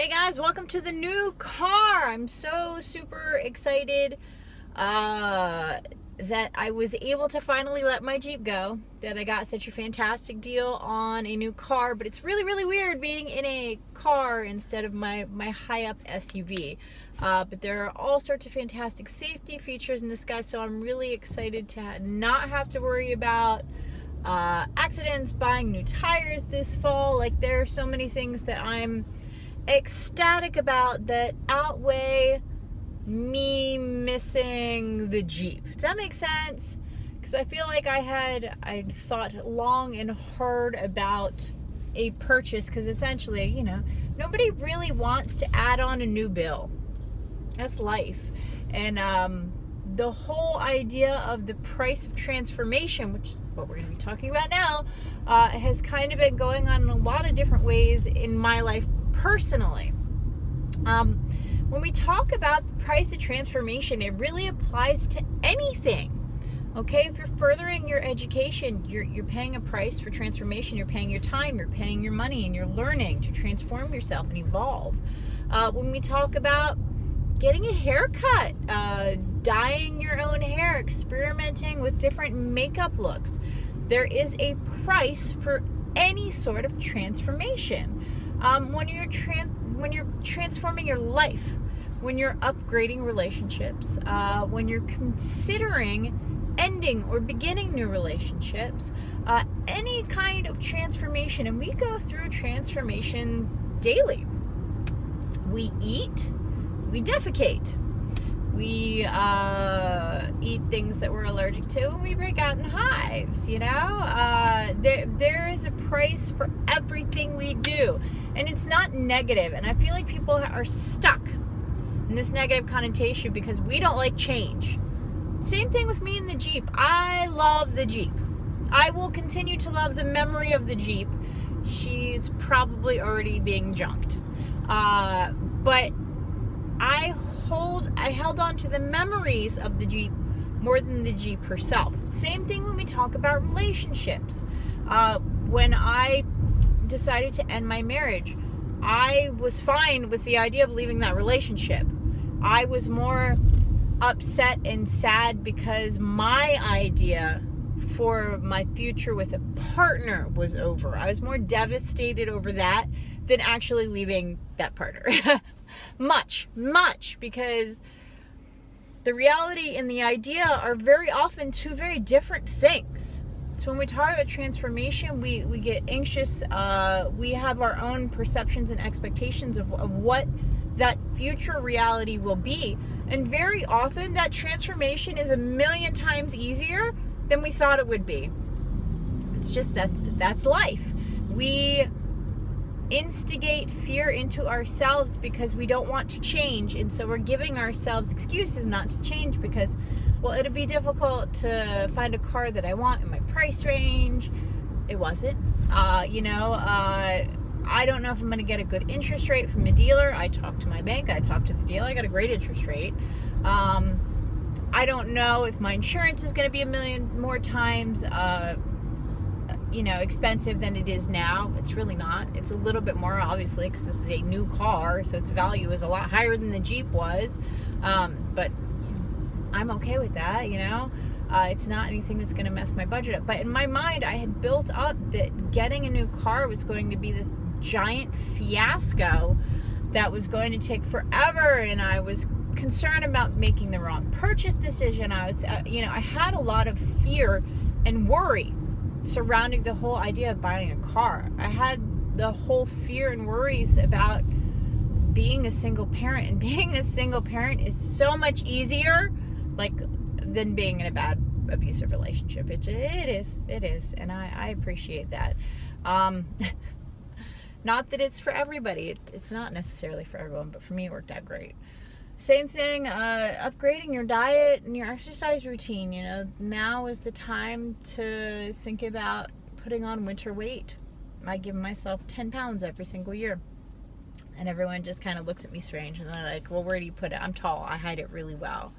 Hey guys, welcome to the new car. I'm so super excited that I was able to finally let my Jeep go, that I got such a fantastic deal on a new car, but it's really, really weird being in a car instead of my high-up SUV. But there are all sorts of fantastic safety features in this guy, so I'm really excited to not have to worry about accidents, buying new tires this fall. Like, there are so many things that I'm ecstatic about that outweigh me missing the Jeep. Does that make sense? Because I feel like I thought long and hard about a purchase, because essentially, nobody really wants to add on a new bill. That's life. And the whole idea of the price of transformation, which is what we're going to be talking about now, has kind of been going on in a lot of different ways in my life personally. When we talk about the price of transformation, it really applies to anything. Okay, if you're furthering your education, you're paying a price for transformation. You're paying your time, you're paying your money, and you're learning to transform yourself and evolve. When we talk about getting a haircut, dyeing your own hair, experimenting with different makeup looks, there is a price for any sort of transformation. When you're transforming your life, when you're upgrading relationships, when you're considering ending or beginning new relationships, any kind of transformation, and we go through transformations daily. We eat, we defecate, we eat things that we're allergic to, and we break out in hives. There is a price for everything we do, and it's not negative. And I feel like people are stuck in this negative connotation because we don't like change. Same thing with me and the Jeep. I love the Jeep. I will continue to love the memory of the Jeep. She's probably already being junked, but I held on to the memories of the Jeep more than the Jeep herself. Same thing when we talk about relationships. When I decided to end my marriage, I was fine with the idea of leaving that relationship. I was more upset and sad because my idea for my future with a partner was over. I was more devastated over that than actually leaving that partner. much, because the reality and the idea are very often two very different things. So when we talk about transformation, we get anxious. We have our own perceptions and expectations of what that future reality will be. And very often that transformation is a million times easier than we thought it would be. It's just that's life. We instigate fear into ourselves because we don't want to change, and so we're giving ourselves excuses not to change because, well, it'll be difficult to find a car that I want in my price range. It wasn't. I don't know if I'm going to get a good interest rate from a dealer. I talked to my bank. I talked to the dealer. I got a great interest rate. I don't know if my insurance is going to be a million more times expensive than it is now. It's really not. It's a little bit more, obviously, because this is a new car, so its value is a lot higher than the Jeep was. But I'm okay with that. It's not anything that's going to mess my budget up. But in my mind, I had built up that getting a new car was going to be this giant fiasco that was going to take forever, and I was concerned about making the wrong purchase decision. I had a lot of fear and worry surrounding the whole idea of buying a car. I had the whole fear and worries about being a single parent, and being a single parent is so much easier than being in a bad abusive relationship. It is, and I appreciate that. Not that it's for everybody. It's not necessarily for everyone, but for me it worked out great. Same thing, upgrading your diet and your exercise routine. Now is the time to think about putting on winter weight. I give myself 10 pounds every single year. And everyone just kind of looks at me strange, and they're like, well, where do you put it? I'm tall. I hide it really well.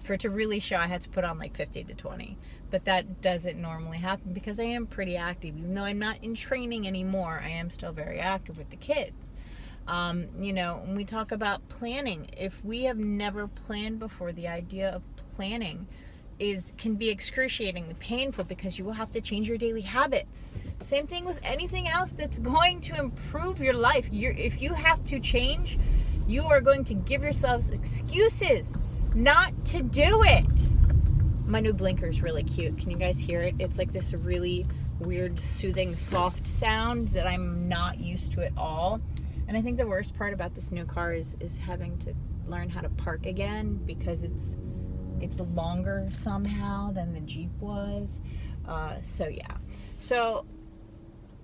For it to really show, I had to put on 50 to 20. But that doesn't normally happen because I am pretty active. Even though I'm not in training anymore, I am still very active with the kids. You know, when we talk about planning, if we have never planned before, the idea of planning can be excruciatingly painful because you will have to change your daily habits. Same thing with anything else that's going to improve your life. If you have to change, you are going to give yourselves excuses not to do it. My new blinker is really cute. Can you guys hear it? It's like this really weird, soothing, soft sound that I'm not used to at all. And I think the worst part about this new car is having to learn how to park again, because it's longer somehow than the Jeep was. So yeah. So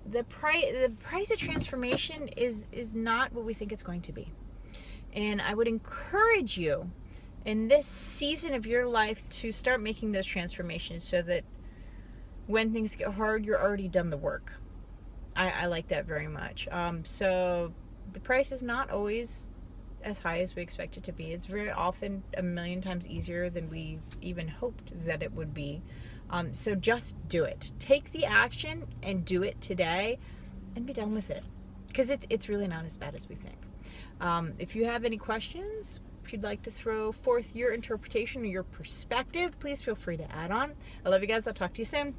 the price of transformation is not what we think it's going to be. And I would encourage you in this season of your life to start making those transformations so that when things get hard, you're already done the work. I like that very much. So the price is not always as high as we expect it to be. It's very often a million times easier than we even hoped that it would be. So just do it. Take the action and do it today and be done with it. Because it's really not as bad as we think. If you have any questions, if you'd like to throw forth your interpretation or your perspective, please feel free to add on. I love you guys. I'll talk to you soon.